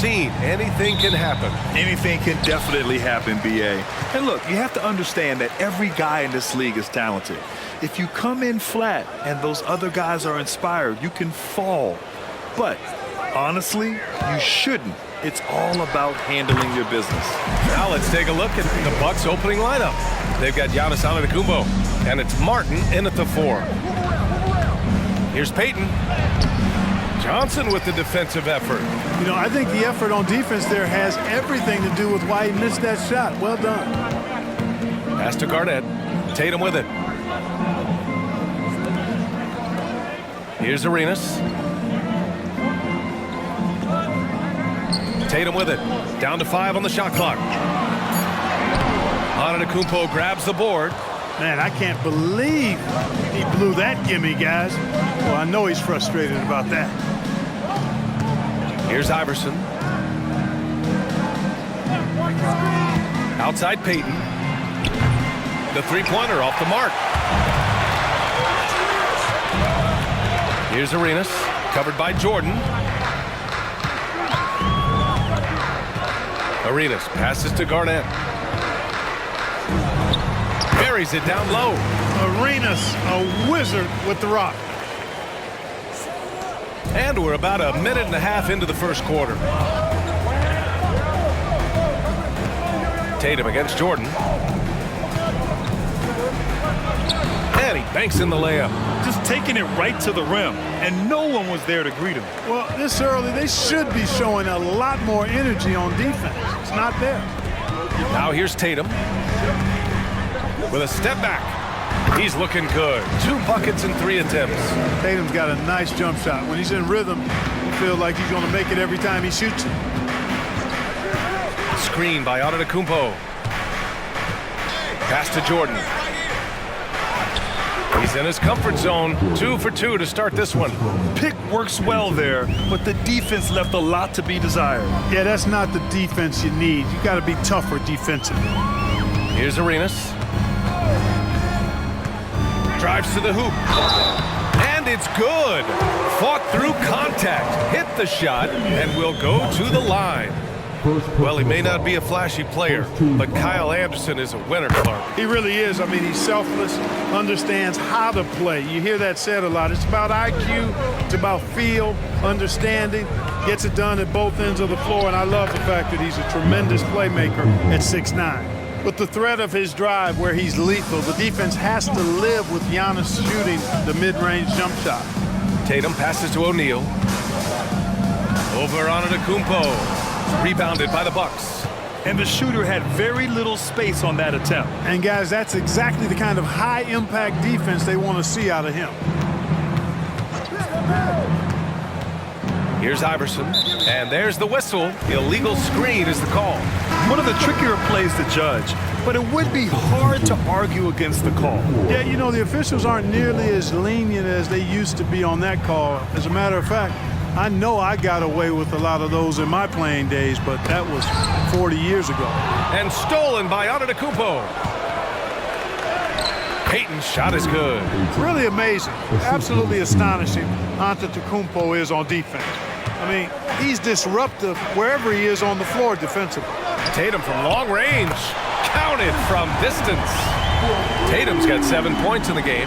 scene. Anything can happen. Anything can definitely happen, B.A. And look, you have to understand that every guy in this league is talented. If you come in flat and those other guys are inspired, you can fall. But honestly, you shouldn't. It's all about handling your business. Now let's take a look at the Bucks opening lineup. They've got Giannis Antetokounmpo, and it's Martin in at the 4. Here's Payton. Johnson with the defensive effort. You know, I think the effort on defense there has everything to do with why he missed that shot. Well done. Pass to Garnett. Tatum with it. Here's Arenas. Tatum with it. Down to 5 on the shot clock. Antetokounmpo grabs the board. Man, I can't believe he blew that gimme, guys. Well, I know he's frustrated about that. Here's Iverson. Outside Payton. The three-pointer off the mark. Here's Arenas. Covered by Jordan. Arenas passes to Garnett. Buries it down low. Arenas, a wizard with the rock. And we're about a minute and a half into the first quarter. Tatum against Jordan. And he banks in the layup. Just taking it right to the rim, and no one was there to greet him. Well, this early, they should be showing a lot more energy on defense. It's not there. Now here's Tatum. With a step back. He's looking good. 2 buckets in 3 attempts. Tatum's got a nice jump shot. When he's in rhythm, you feel like he's going to make it every time he shoots it. Screen by Antetokounmpo. Pass to Jordan. He's in his comfort zone. 2 for 2 to start this one. Pick works well there, but the defense left a lot to be desired. Yeah, that's not the defense you need. You got to be tougher defensively. Here's Arenas. Drives to the hoop. And it's good. Fought through contact. Hit the shot and will go to the line. Well, he may not be a flashy player, but Kyle Anderson is a winner, Clark. He really is. I mean, he's selfless, understands how to play. You hear that said a lot. It's about IQ. It's about feel, understanding. Gets it done at both ends of the floor, and I love the fact that he's a tremendous playmaker at 6'9". With the threat of his drive where he's lethal, the defense has to live with Giannis shooting the mid-range jump shot. Tatum passes to O'Neal. Over Antetokounmpo. Rebounded by the Bucks. And the shooter had very little space on that attempt. And guys, that's exactly the kind of high-impact defense they want to see out of him. Here's Iverson, and there's the whistle. Illegal screen is the call. One of the trickier plays to judge, but it would be hard to argue against the call. Yeah, you know, the officials aren't nearly as lenient as they used to be on that call. As a matter of fact, I know I got away with a lot of those in my playing days, but that was 40 years ago. And stolen by Antetokounmpo. Payton's shot is good. Really amazing. Absolutely astonishing Antetokounmpo is on defense. I mean, he's disruptive wherever he is on the floor defensively. Tatum from long range. Counted from distance. Tatum's got 7 points in the game.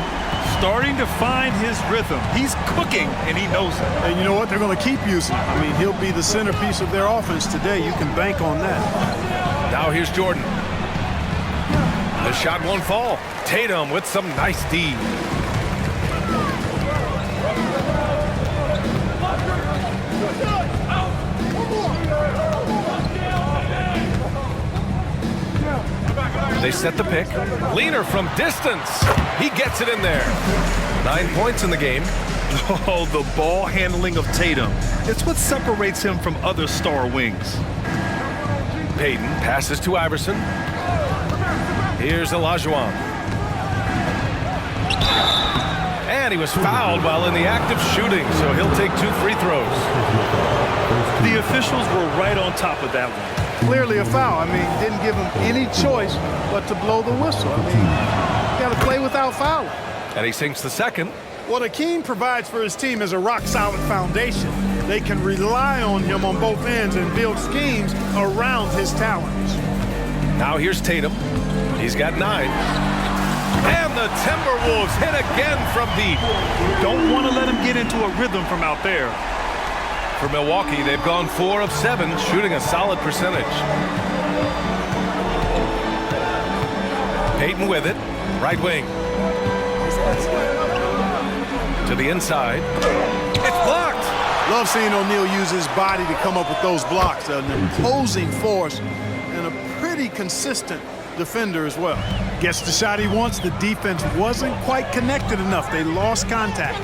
Starting to find his rhythm. He's cooking, and he knows it. And you know what? They're going to keep using him. I mean, he'll be the centerpiece of their offense today. You can bank on that. Now here's Jordan. The shot won't fall. Tatum with some nice D. They set the pick. Leaner from distance. He gets it in there. 9 points in the game. Oh, the ball handling of Tatum. It's what separates him from other star wings. Payton passes to Iverson. Here's Olajuwon. And he was fouled while in the act of shooting, so he'll take 2 free throws. The officials were right on top of that one. Clearly a foul. I mean, didn't give him any choice but to blow the whistle. I mean, you got to play without fouling. And he sinks the second. What Akeem provides for his team is a rock-solid foundation. they can rely on him on both ends and build schemes around his talents. Now here's Tatum. He's got 9. And the Timberwolves hit again from deep. Don't want to let him get into a rhythm from out there. For Milwaukee, they've gone 4 of 7, shooting a solid percentage. Payton with it, right wing. To the inside. It's blocked. Love seeing O'Neal use his body to come up with those blocks. An imposing force and a pretty consistent defender as well. Gets the shot he wants. The defense wasn't quite connected enough. They lost contact.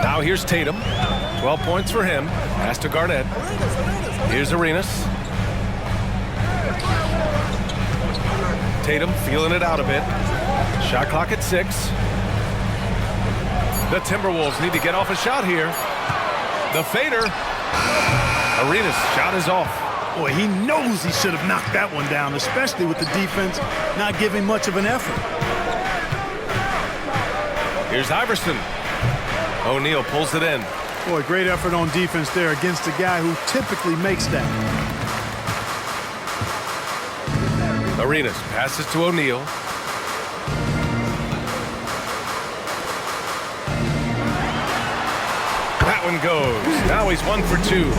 Now here's Tatum. 12 points for him. Pass to Garnett. Here's Arenas. Tatum feeling it out a bit. Shot clock at 6. The Timberwolves need to get off a shot here. The fader. Arenas' shot is off. Boy, he knows he should have knocked that one down, especially with the defense not giving much of an effort. Here's Iverson. O'Neal pulls it in. Boy, great effort on defense there against a guy who typically makes that. Arenas passes to O'Neal. That one goes. Now he's 1 for 2.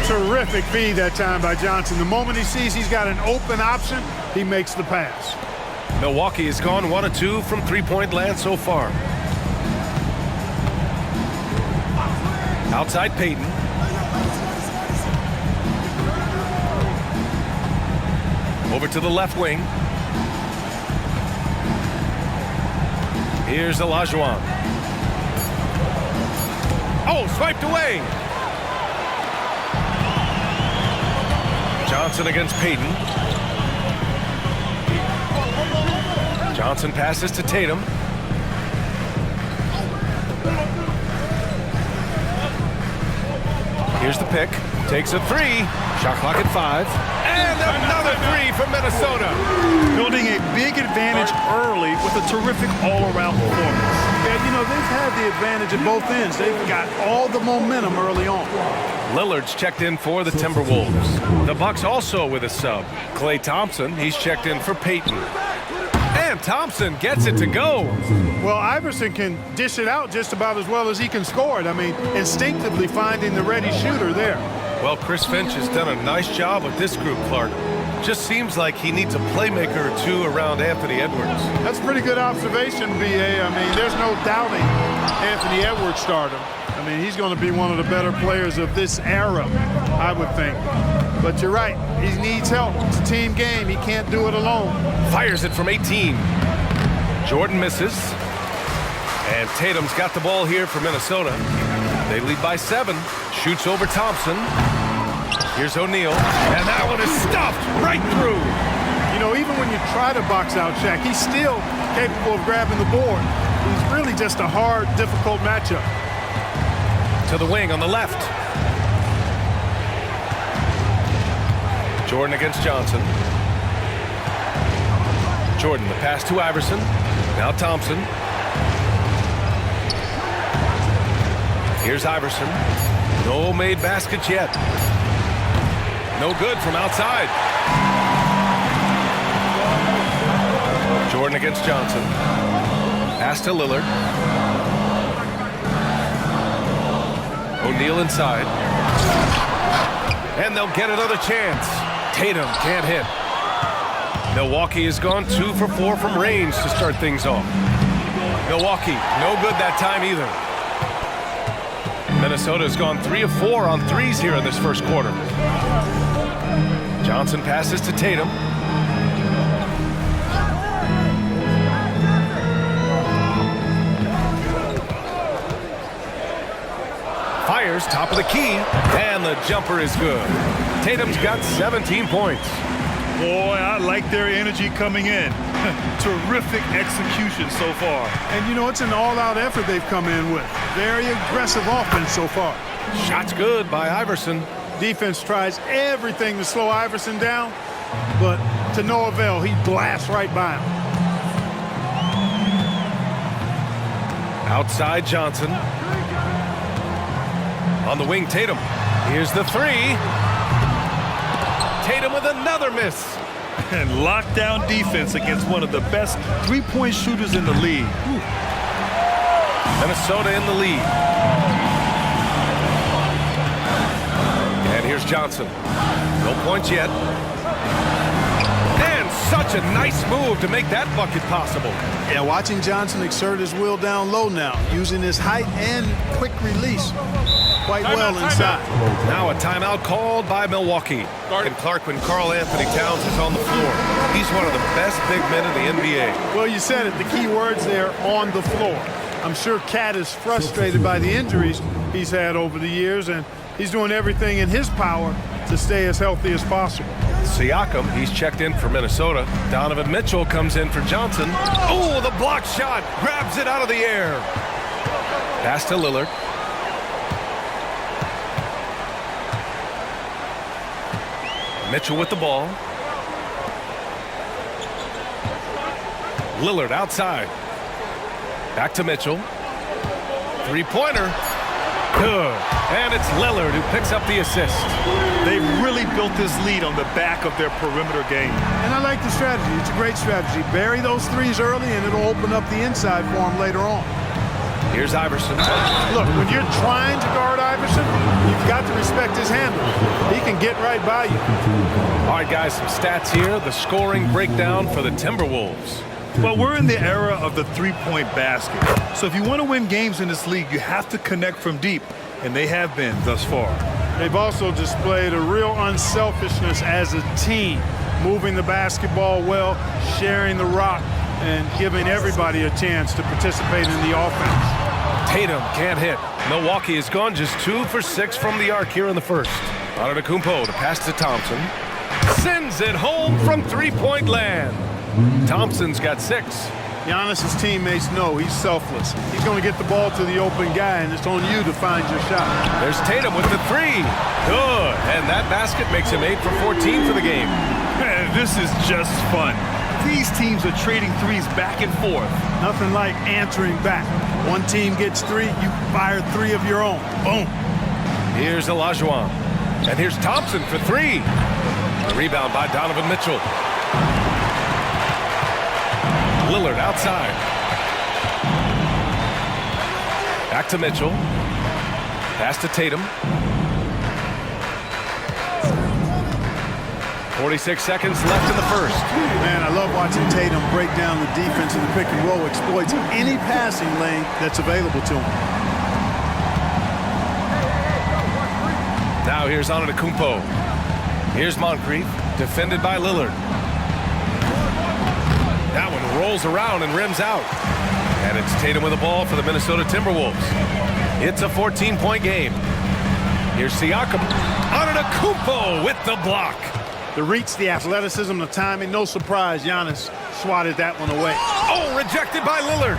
Terrific feed that time by Johnson. The moment he sees he's got an open option, he makes the pass. Milwaukee has gone 1 of 2 from three-point land so far. Outside Payton. Over to the left wing. Here's Olajuwon. Oh, swiped away. Johnson against Payton. Johnson passes to Tatum. Here's the pick. Takes a 3. Shot clock at 5. And another 3 from Minnesota. Building a big advantage early with a terrific all-around performance. Yeah, you know, they've had the advantage at both ends. They've got all the momentum early on. Lillard's checked in for the Timberwolves. The Bucks also with a sub. Klay Thompson, he's checked in for Payton. And Thompson gets it to go. Well, Iverson can dish it out just about as well as he can score it. I mean, instinctively finding the ready shooter there. Well, Chris Finch has done a nice job with this group, Clark. Just seems like he needs a playmaker or two around Anthony Edwards. That's a pretty good observation, B.A. I mean, there's no doubting Anthony Edwards stardom. I mean, he's going to be one of the better players of this era, I would think. But you're right, he needs help. It's a team game. He can't do it alone. Fires it from 18. Jordan misses. And Tatum's got the ball here for Minnesota. They lead by 7. Shoots over Thompson. Here's O'Neal. And that one is stuffed right through. You know, even when you try to box out Shaq, he's still capable of grabbing the board. He's really just a hard, difficult matchup. To the wing on the left. Jordan against Johnson. Jordan, the pass to Iverson. Now Thompson. Here's Iverson. No made baskets yet. No good from outside. Jordan against Johnson. Pass to Lillard. O'Neal inside. And they'll get another chance. Tatum can't hit. Milwaukee has gone 2 for 4 from range to start things off. Milwaukee, no good that time either. Minnesota has gone 3 of 4 on threes here in this first quarter. Johnson passes to Tatum. Fires, top of the key, and the jumper is good. Tatum's got 17 points. Boy, I like their energy coming in. Terrific execution so far. And, you know, it's an all-out effort they've come in with. Very aggressive offense so far. Shots good by Iverson. Defense tries everything to slow Iverson down, but to no avail. He blasts right by him. Outside Johnson. On the wing, Tatum. Here's the three. Tatum with another miss. And lockdown defense against one of the best three-point shooters in the league. Minnesota in the lead. And here's Johnson. No points yet. And such a nice move to make that bucket possible. Yeah, watching Johnson exert his will down low now, using his height and quick release quite well inside. Now a timeout called by Milwaukee. And Clark, when Karl Anthony Towns is on the floor, he's one of the best big men in the NBA. Well, you said it, the key words there, on the floor. I'm sure Cat is frustrated by the injuries he's had over the years, and he's doing everything in his power to stay as healthy as possible. Siakam, he's checked in for Minnesota. Donovan Mitchell comes in for Johnson. Oh, the block shot, grabs it out of the air. Pass to Lillard. Mitchell with the ball. Lillard outside. Back to Mitchell. Three-pointer. Good. And it's Lillard who picks up the assist. They've really built this lead on the back of their perimeter game. And I like the strategy. It's a great strategy. Bury those threes early, and it'll open up the inside for him later on. Here's Iverson. Look, when you're trying to guard Iverson, you've got to respect his handle. He can get right by you. All right, guys, some stats here. The scoring breakdown for the Timberwolves. Well, we're in the era of the three-point basket. So if you want to win games in this league, you have to connect from deep, and they have been thus far. They've also displayed a real unselfishness as a team, moving the basketball well, sharing the rock, and giving everybody a chance to participate in the offense. Tatum can't hit. Milwaukee has gone just 2 for 6 from the arc here in the first. Antetokounmpo to pass to Thompson. Sends it home from three-point land. Thompson's got 6. Giannis's teammates know he's selfless. He's going to get the ball to the open guy, and it's on you to find your shot. There's Tatum with the three. Good. And that basket makes him 8 for 14 for the game. Man, this is just fun. These teams are trading threes back and forth. Nothing like answering back. One team gets 3, you fire 3 of your own. Boom. Here's Olajuwon. And here's Thompson for 3. A rebound by Donovan Mitchell. Lillard outside. Back to Mitchell. Pass to Tatum. 46 seconds left in the first. Man, I love watching Tatum break down the defense in the pick and roll, exploits any passing lane that's available to him. Now here's Antetokounmpo. Here's Moncrief, defended by Lillard. That one rolls around and rims out. And it's Tatum with the ball for the Minnesota Timberwolves. It's a 14-point game. Here's Siakam. Antetokounmpo with the block. The reach, the athleticism, the timing, no surprise Giannis swatted that one away. Oh, rejected by Lillard.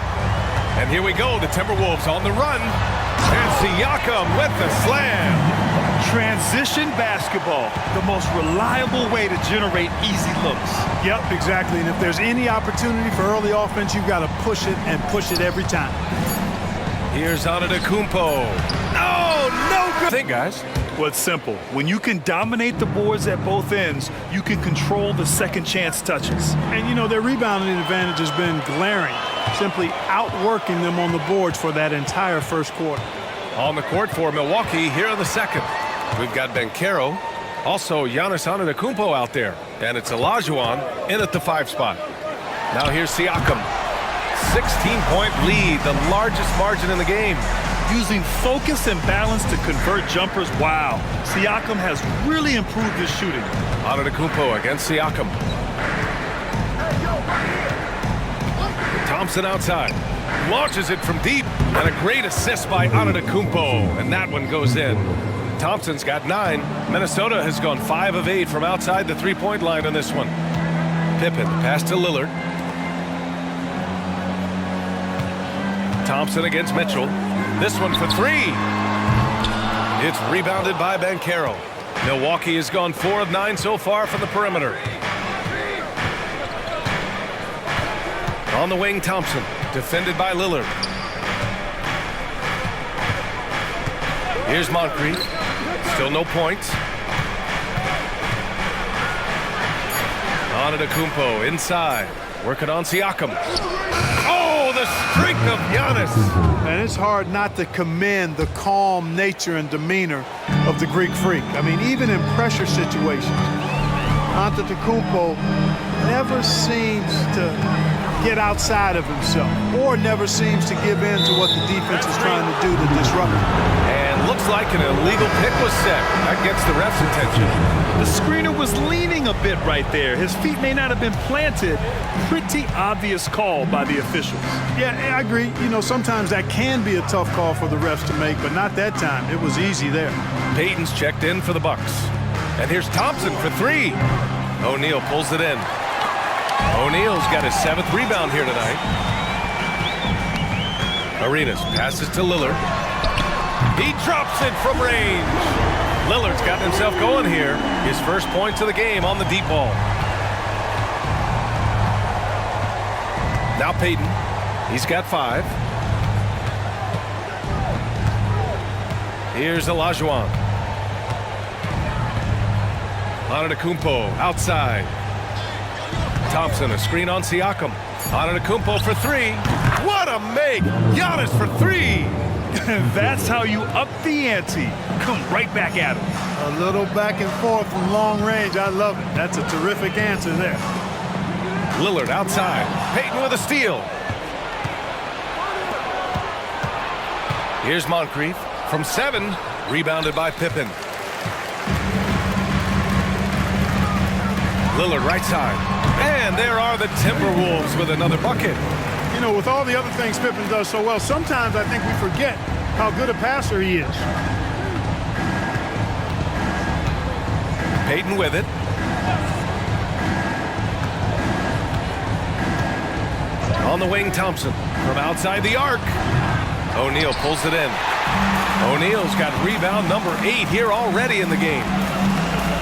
And here we go, the Timberwolves on the run. And Siakam with the slam. Transition basketball, the most reliable way to generate easy looks. Yep, exactly. And if there's any opportunity for early offense, you've got to push it and push it every time. Here's Antetokounmpo. Oh, no good. Think, guys. Well, it's simple. When you can dominate the boards at both ends, you can control the second chance touches. And, you know, their rebounding advantage has been glaring, simply outworking them on the boards for that entire first quarter. On the court for Milwaukee here in the second. We've got Banchero, also Giannis Antetokounmpo out there. And it's Olajuwon in at the 5 spot. Now here's Siakam. 16-point lead, the largest margin in the game. Using focus and balance to convert jumpers, wow. Siakam has really improved his shooting. Antetokounmpo against Siakam. Thompson outside. Launches it from deep. And a great assist by Antetokounmpo. And that one goes in. Thompson's got 9. Minnesota has gone 5 of 8 from outside the three-point line on this one. Pippen, pass to Lillard. Thompson against Mitchell. This one for 3. It's rebounded by Banchero. Milwaukee has gone 4 of 9 so far from the perimeter. On the wing, Thompson, defended by Lillard. Here's Moncrief. Still no points. Antetokounmpo inside. Working on Siakam. Oh, the strength of Giannis. And it's hard not to commend the calm nature and demeanor of the Greek Freak. I mean, even in pressure situations, Antetokounmpo never seems to get outside of himself or never seems to give in to what the defense is trying to do to disrupt him. And looks like an illegal pick was set. That gets the ref's attention. The screener was leaning a bit right there. His feet may not have been planted. Pretty obvious call by the officials. Yeah, I agree. You know, sometimes that can be a tough call for the refs to make, but not that time. It was easy there. Payton's checked in for the Bucks. And here's Thompson for three. O'Neal pulls it in. O'Neal's got his 7th rebound here tonight. Arenas passes to Lillard. He drops it from range. Lillard's gotten himself going here. His first points of the game on the deep ball. Now Payton. He's got 5. Here's Olajuwon. Antetokounmpo outside. Thompson, a screen on Siakam. Antetokounmpo for 3. What a make! Giannis for 3. That's how you up the ante. Come right back at him. A little back and forth from long range. I love it. That's a terrific answer there. Lillard outside. Payton with a steal. Here's Moncrief from 7. Rebounded by Pippen. Lillard right side. And there are the Timberwolves with another bucket. You know, with all the other things Pippen does so well, sometimes I think we forget how good a passer he is. Payton with it. On the wing, Thompson from outside the arc. O'Neal pulls it in. O'Neal's got rebound number 8 here already in the game.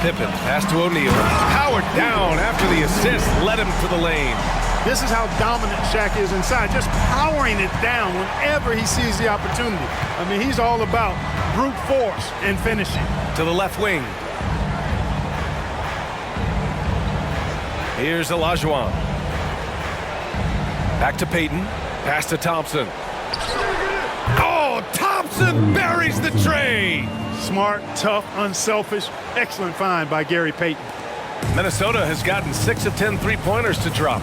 Pippen pass to O'Neal. Powered down after the assist led him to the lane. This is how dominant Shaq is inside, just powering it down whenever he sees the opportunity. I mean, he's all about brute force and finishing. To the left wing. Here's Olajuwon. Back to Payton. Pass to Thompson. Oh, Thompson buries the tray. Smart, tough, unselfish. Excellent find by Gary Payton. Minnesota has gotten 6 of 10 three-pointers to drop.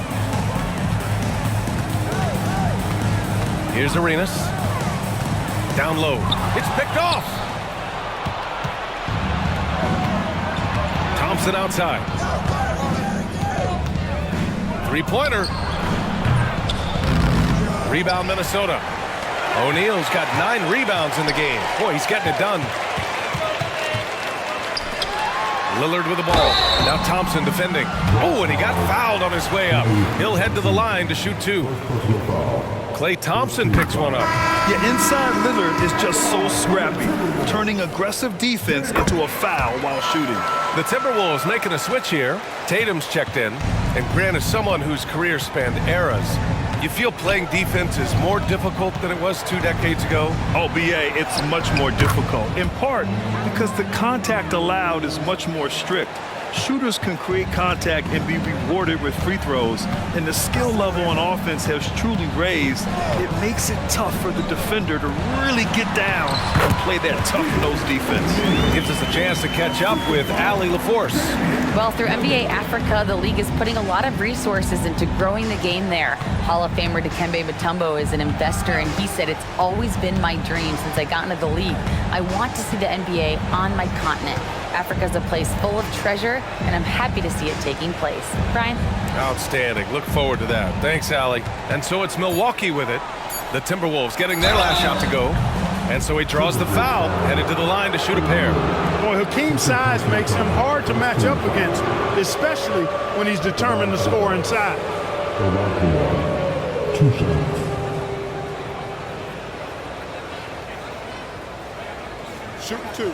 Here's Arenas. Down low. It's picked off. Thompson outside. Three-pointer. Rebound Minnesota. O'Neal's got 9 rebounds in the game. Boy, he's getting it done. Lillard with the ball. Now Thompson defending. Oh, and he got fouled on his way up. He'll head to the line to shoot 2. Klay Thompson picks one up. Yeah, inside Lillard is just so scrappy, turning aggressive defense into a foul while shooting. The Timberwolves making a switch here. Tatum's checked in, and Grant is someone whose career spanned eras. You feel playing defense is more difficult than it was 2 decades ago? Oh, BA, it's much more difficult, in part because the contact allowed is much more strict. Shooters can create contact and be rewarded with free throws, and the skill level on offense has truly raised. It makes it tough for the defender to really get down and play that tough-nosed defense. Gives us a chance to catch up with Allie LaForce. Well, through NBA Africa, the league is putting a lot of resources into growing the game there. Hall of Famer Dikembe Mutombo is an investor, and he said, "It's always been my dream since I got into the league. I want to see the NBA on my continent. Africa's a place full of treasure, and I'm happy to see it taking place." Brian? Outstanding. Look forward to that. Thanks, Allie. And so it's Milwaukee with it. The Timberwolves getting their last shot to go. And so he draws the foul, headed to the line to shoot a pair. Boy, Hakeem's size makes him hard to match up against, especially when he's determined to score inside. 2 shots. Shoot 2.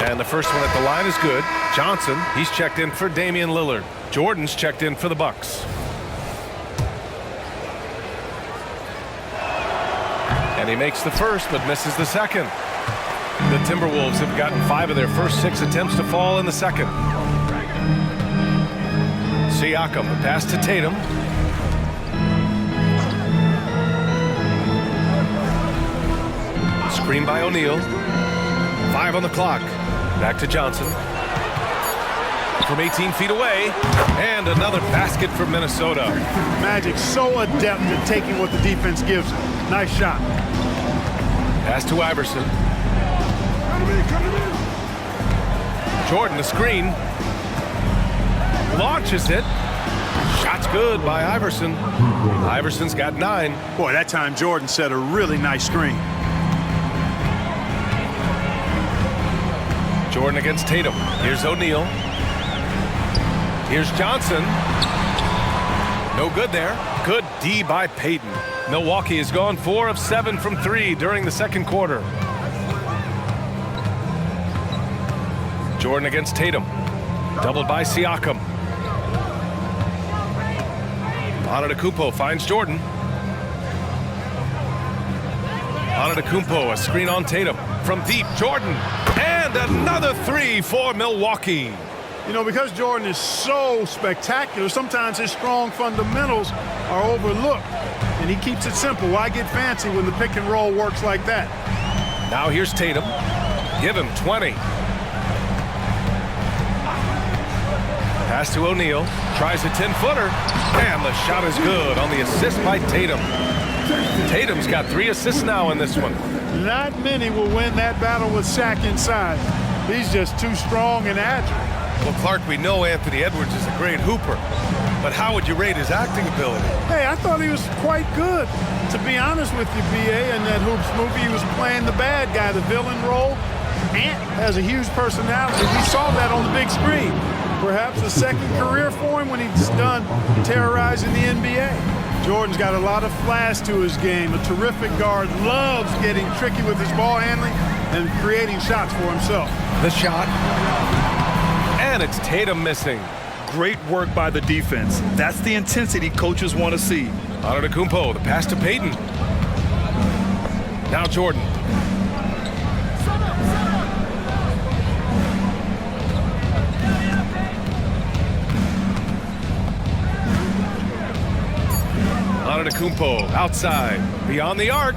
And the first one at the line is good. Johnson, he's checked in for Damian Lillard. Jordan's checked in for the Bucks. And he makes the first, but misses the second. The Timberwolves have gotten 5 of their first 6 attempts to fall in the second. Siakam, the pass to Tatum. Screen by O'Neal. 5 on the clock. Back to Johnson. From 18 feet away. And another basket for Minnesota. Magic so adept at taking what the defense gives him. Nice shot. Pass to Iverson. Jordan, the screen. Launches it. Shot's good by Iverson. Iverson's got 9. Boy, that time Jordan set a really nice screen. Jordan against Tatum. Here's O'Neal. Here's Johnson. No good there. Good D by Payton. Milwaukee has gone 4 of 7 from 3 during the second quarter. Jordan against Tatum. Doubled by Siakam. Antetokounmpo finds Jordan. Antetokounmpo, a screen on Tatum. From deep, Jordan. And another 3 for Milwaukee. You know, because Jordan is so spectacular, sometimes his strong fundamentals are overlooked. And he keeps it simple. Why get fancy when the pick and roll works like that? Now here's Tatum. Give him 20. Pass to O'Neal. Tries a 10-footer. And the shot is good on the assist by Tatum. Tatum's got 3 assists now in this one. Not many will win that battle with Shaq inside. He's just too strong and agile. Well, Clark, we know Anthony Edwards is a great hooper. But how would you rate his acting ability? Hey, I thought he was quite good. To be honest with you, B.A., in that Hoops movie, he was playing the bad guy, the villain role. Ant has a huge personality. We saw that on the big screen. Perhaps a second career for him when he's done terrorizing the NBA. Jordan's got a lot of flash to his game. A terrific guard, loves getting tricky with his ball handling and creating shots for himself. The shot. And it's Tatum missing. Great work by the defense. That's the intensity coaches want to see. Antetokounmpo, the pass to Payton. Now Jordan. Antetokounmpo outside, beyond the arc,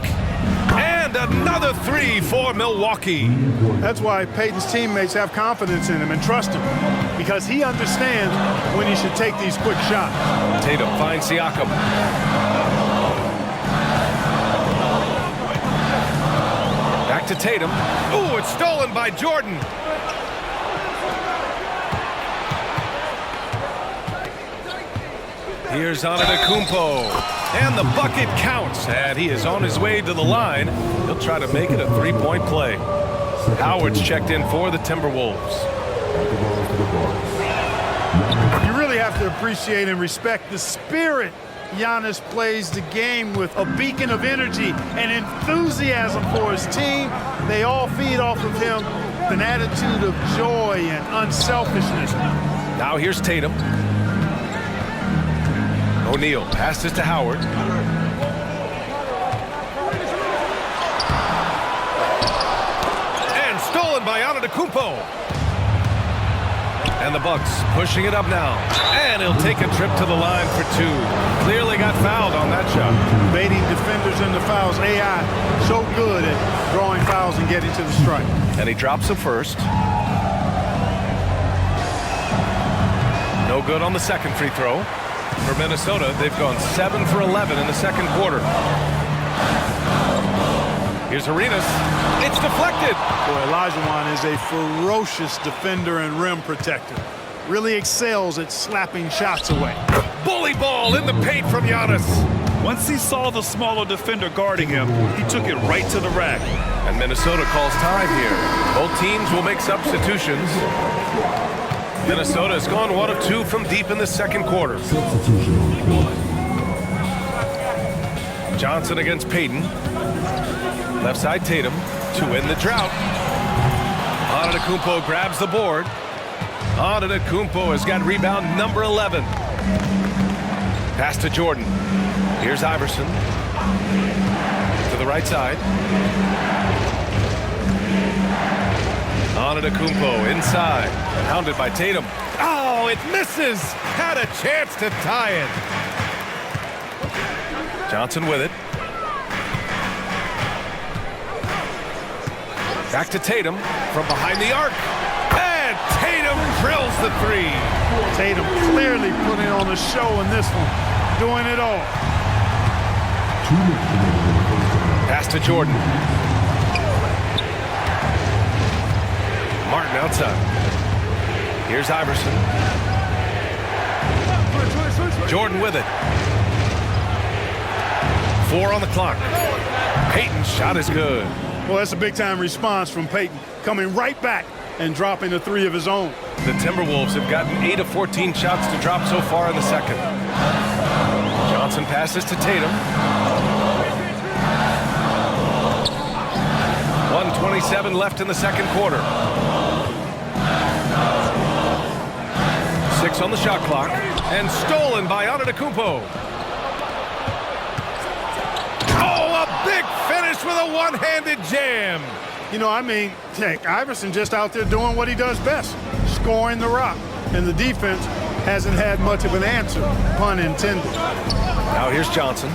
and another 3 for Milwaukee. That's why Payton's teammates have confidence in him and trust him, because he understands when he should take these quick shots. Tatum finds Siakam. Back to Tatum. Ooh, it's stolen by Jordan. Here's Antetokounmpo. And the bucket counts, and he is on his way to the line. He'll try to make it a 3-point play. Howard's checked in for the Timberwolves. You really have to appreciate and respect the spirit Giannis plays the game with, a beacon of energy and enthusiasm for his team. They all feed off of him, an attitude of joy and unselfishness. Now here's Tatum. O'Neal passes to Howard. And stolen by Antetokounmpo. And the Bucks pushing it up now. And he'll take a trip to the line for 2. Clearly got fouled on that shot. Baiting defenders into fouls. AI so good at drawing fouls and getting to the strike. And he drops the first. No good on the second free throw. For Minnesota, they've gone 7 for 11 in the second quarter. Here's Arenas. It's deflected. Boy, Olajuwon is a ferocious defender and rim protector. Really excels at slapping shots away. Bully ball in the paint from Giannis. Once he saw the smaller defender guarding him, he took it right to the rack. And Minnesota calls time here. Both teams will make substitutions. Minnesota has gone 1 of 2 from deep in the second quarter. Johnson against Payton. Left side Tatum to win the drought. Antetokounmpo grabs the board. Antetokounmpo has got rebound number 11. Pass to Jordan. Here's Iverson. To the right side. Antetokounmpo inside. Pounded by Tatum. Oh, it misses. Had a chance to tie it. Johnson with it. Back to Tatum from behind the arc. And Tatum drills the three. Tatum clearly putting on a show in this one. Doing it all. Pass to Jordan. Martin outside. Here's Iverson. Jordan with it. 4 on the clock. Payton's shot is good. Well, that's a big-time response from Payton, coming right back and dropping a 3 of his own. The Timberwolves have gotten 8 of 14 shots to drop so far in the second. Johnson passes to Tatum. 1:27 left in the second quarter. 6 on the shot clock. And stolen by Antetokounmpo. Oh, a big finish with a one-handed jam. You know, I mean, heck, Iverson just out there doing what he does best, scoring the rock. And the defense hasn't had much of an answer, pun intended. Now here's Johnson.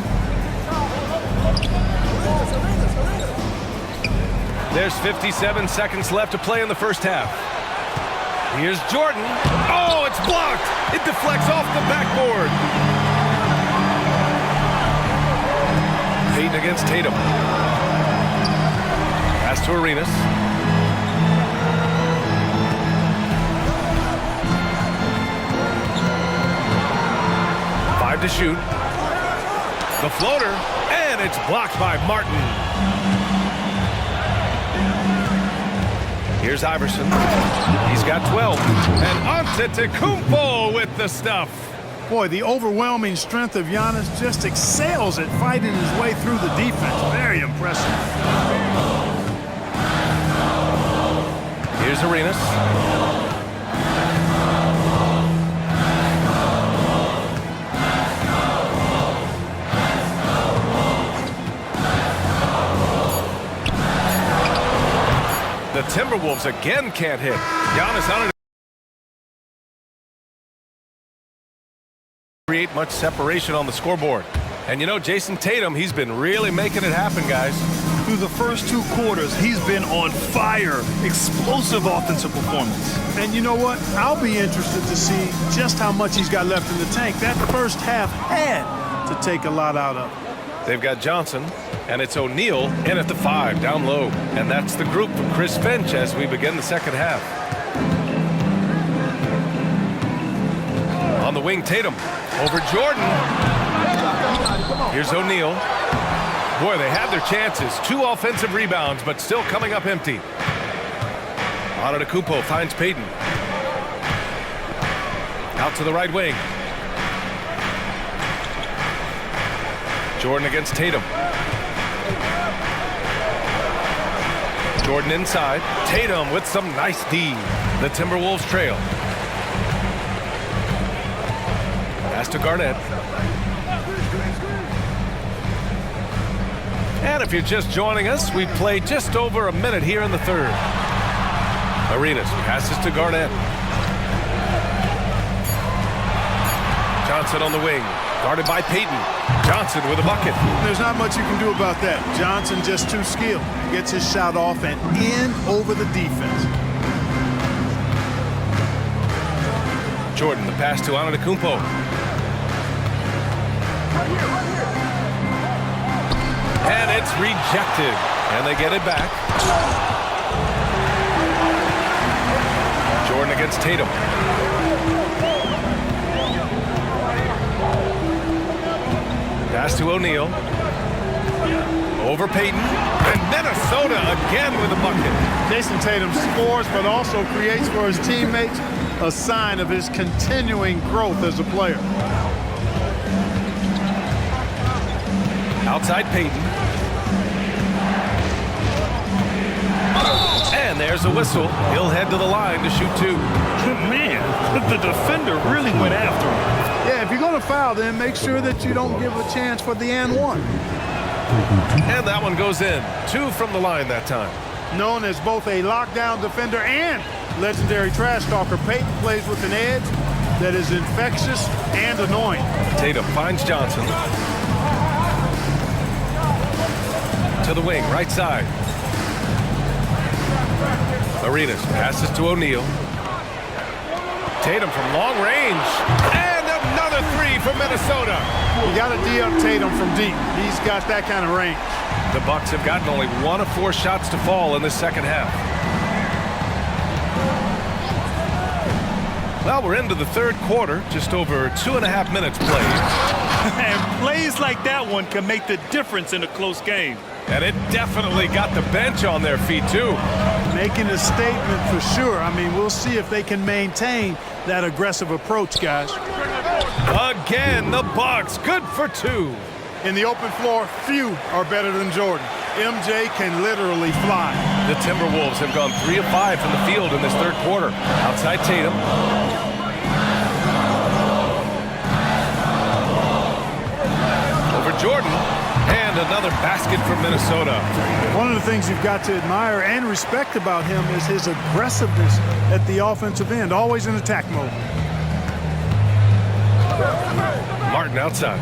There's 57 seconds left to play in the first half. Here's Jordan. Oh, it's blocked. It deflects off the backboard. Payton against Tatum. Pass to Arenas. To shoot. The floater, and it's blocked by Martin. Here's Iverson. He's got 12. And Antetokounmpo with the stuff. Boy, the overwhelming strength of Giannis just excels at fighting his way through the defense. Very impressive. Here's Arenas. The Timberwolves again can't hit. Giannis on it. Create much separation on the scoreboard. And you know, Jason Tatum, he's been really making it happen, guys. Through the first 2 quarters, he's been on fire. Explosive offensive performance. And you know what? I'll be interested to see just how much he's got left in the tank. That first half had to take a lot out of. They've got Johnson, and it's O'Neal in at the 5, down low. And that's the group for Chris Finch as we begin the second half. On the wing, Tatum. Over Jordan. Here's O'Neal. Boy, they had their chances. 2 offensive rebounds, but still coming up empty. Antetokounmpo finds Payton. Out to the right wing. Jordan against Tatum. Jordan inside. Tatum with some nice D. The Timberwolves trail. Pass to Garnett. And if you're just joining us, we play just over a minute here in the third. Arenas passes to Garnett. Johnson on the wing. Guarded by Payton. Johnson with a bucket. There's not much you can do about that. Johnson just too skilled. Gets his shot off and in over the defense. Jordan, the pass to Antetokounmpo. And it's rejected. And they get it back. Jordan against Tatum. Pass to O'Neal. Over Payton. And Minnesota again with a bucket. Jason Tatum scores, but also creates for his teammates a sign of his continuing growth as a player. Outside Payton. And And there's a whistle. He'll head to the line to shoot 2. Man, the defender really went after him. Yeah, if you're going to foul, then make sure that you don't give a chance for the and one. And that one goes in. 2 from the line that time. Known as both a lockdown defender and legendary trash talker, Peyton plays with an edge that is infectious and annoying. Tatum finds Johnson. To the wing, right side. Arenas passes to O'Neal. Tatum from long range. And another 3 from Minnesota. You got to D-up Tatum from deep. He's got that kind of range. The Bucks have gotten only 1 of 4 shots to fall in the second half. Well, we're into the third quarter, just over 2.5 minutes played. And plays like that one can make the difference in a close game. And it definitely got the bench on their feet, too. Making a statement for sure. I mean, we'll see if they can maintain that aggressive approach, guys. Again, the Bucks, good for 2. In the open floor, few are better than Jordan. MJ can literally fly. The Timberwolves have gone 3 of 5 from the field in this third quarter. Outside Tatum. Over Jordan. And another basket from Minnesota. One of the things you've got to admire and respect about him is his aggressiveness at the offensive end, always in attack mode. Martin outside.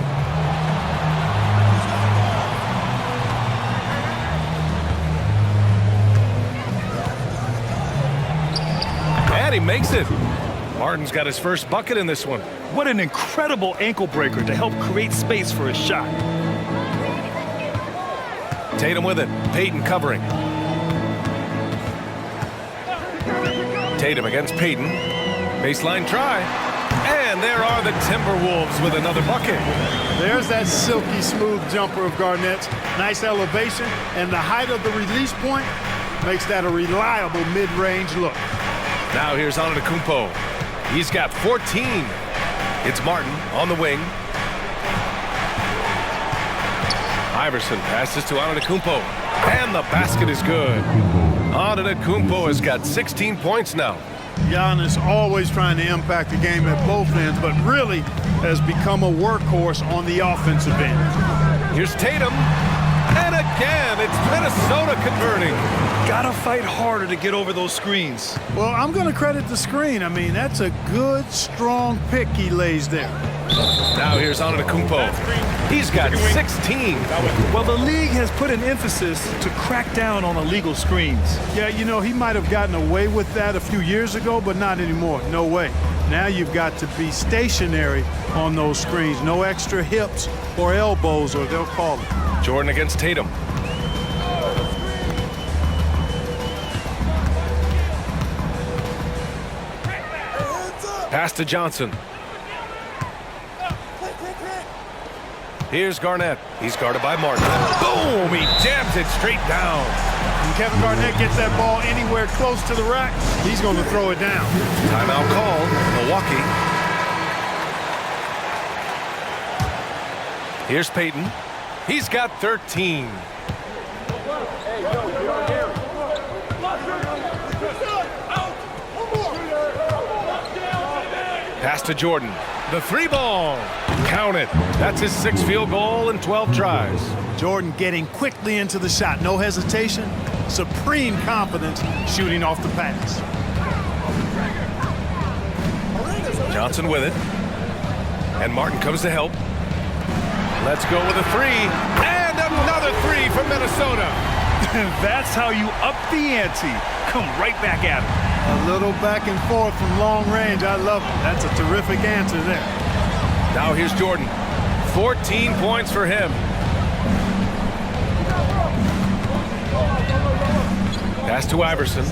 And he makes it. Martin's got his first bucket in this one. What an incredible ankle breaker to help create space for his shot. Tatum with it. Payton covering. Tatum against Payton. Baseline try. And there are the Timberwolves with another bucket. There's that silky smooth jumper of Garnett's. Nice elevation, and the height of the release point makes that a reliable mid-range look. Now here's Antetokounmpo. He's got 14. It's Martin on the wing. Iverson passes to Antetokounmpo. And the basket is good. Antetokounmpo has got 16 points now. Giannis always trying to impact the game at both ends, but really has become a workhorse on the offensive end. Here's Tatum. And again, it's Minnesota converting. Gotta fight harder to get over those screens. Well, I'm going to credit the screen. I mean, that's a good, strong pick he lays there. Now here's Antetokounmpo. He's got 16. Well, the league has put an emphasis to crack down on illegal screens. Yeah, you know, he might have gotten away with that a few years ago, but not anymore. No way. Now you've got to be stationary on those screens. No extra hips or elbows, or they'll call it. Jordan against Tatum. Pass to Johnson. Here's Garnett. He's guarded by Martin. Boom! He jams it straight down. When Kevin Garnett gets that ball anywhere close to the rack, he's going to throw it down. Timeout called. Milwaukee. Here's Payton. He's got 13. Pass to Jordan. The 3 ball. Count it. That's his 6th field goal in 12 tries. Jordan getting quickly into the shot. No hesitation. Supreme confidence shooting off the pass. Johnson with it. And Martin comes to help. Let's go with a 3. And another 3 from Minnesota. That's how you up the ante. Come right back at him. A little back and forth from long range. I love it. That's a terrific answer there. Now here's Jordan. 14 points for him. Pass to Iverson.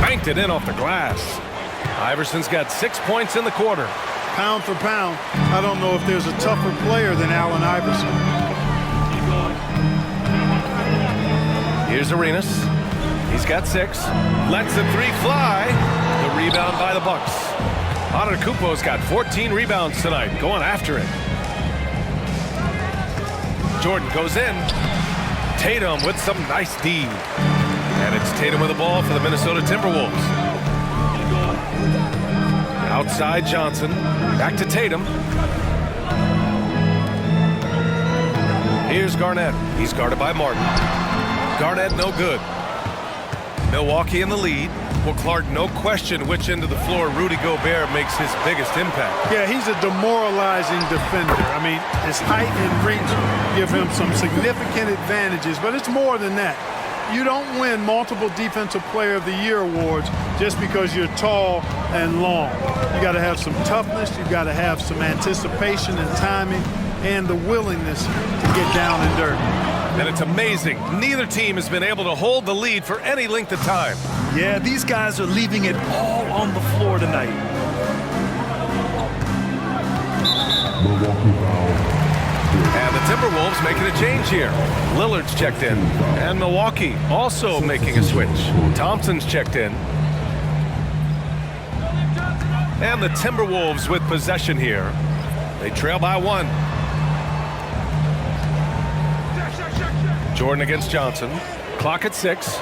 Banked it in off the glass. Iverson's got 6 points in the quarter. Pound for pound, I don't know if there's a tougher player than Allen Iverson. Here's Arenas. He's got 6. Lets the 3 fly. The rebound by the Bucks. Antetokounmpo's got 14 rebounds tonight. Going after it. Jordan goes in. Tatum with some nice D. And it's Tatum with the ball for the Minnesota Timberwolves. Outside Johnson. Back to Tatum. Here's Garnett. He's guarded by Martin. Garnett no good. Milwaukee in the lead. Well, Clark, no question which end of the floor Rudy Gobert makes his biggest impact. Yeah, he's a demoralizing defender. I mean, his height and reach give him some significant advantages, but it's more than that. You don't win multiple Defensive Player of the Year awards just because you're tall and long. You got to have some toughness. You got to have some anticipation and timing and the willingness to get down and dirty. And it's amazing. Neither team has been able to hold the lead for any length of time. Yeah, these guys are leaving it all on the floor tonight. And the Timberwolves making a change here. Lillard's checked in. And Milwaukee also making a switch. Thompson's checked in. And the Timberwolves with possession here. They trail by 1. Jordan against Johnson. Clock at 6.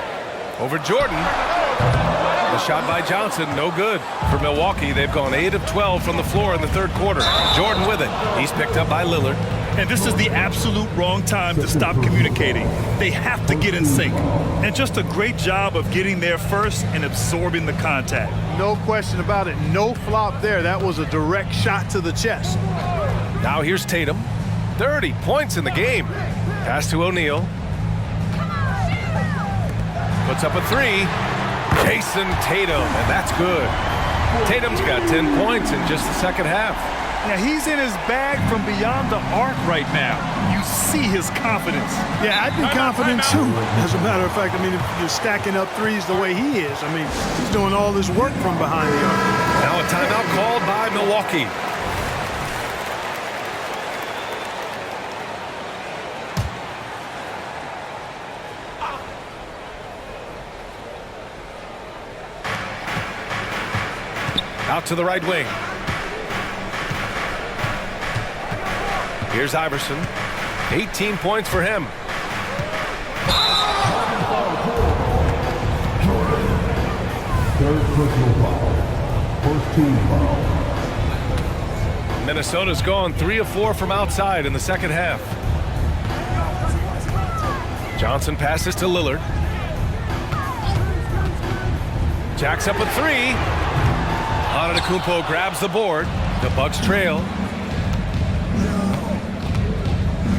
Over Jordan. The shot by Johnson, no good. For Milwaukee, they've gone 8 of 12 from the floor in the third quarter. Jordan with it. He's picked up by Lillard. And this is the absolute wrong time to stop communicating. They have to get in sync. And just a great job of getting there first and absorbing the contact. No question about it. No flop there. That was a direct shot to the chest. Now here's Tatum. 30 points in the game. Pass to O'Neal. Puts up a 3. Jason Tatum, and that's good. Tatum's got 10 points in just the second half. Yeah, he's in his bag from beyond the arc right now. You see his confidence. Yeah, I'd be confident too. As a matter of fact, I mean, if you're stacking up threes the way he is, I mean, he's doing all this work from behind the arc. Now a timeout called by Milwaukee. Out to the right wing. Here's Iverson. 18 points for him. Third personal foul. First team foul. Minnesota's gone 3 of 4 from outside in the second half. Johnson passes to Lillard. Jacks up a 3. Antetokounmpo grabs the board. The Bucks trail.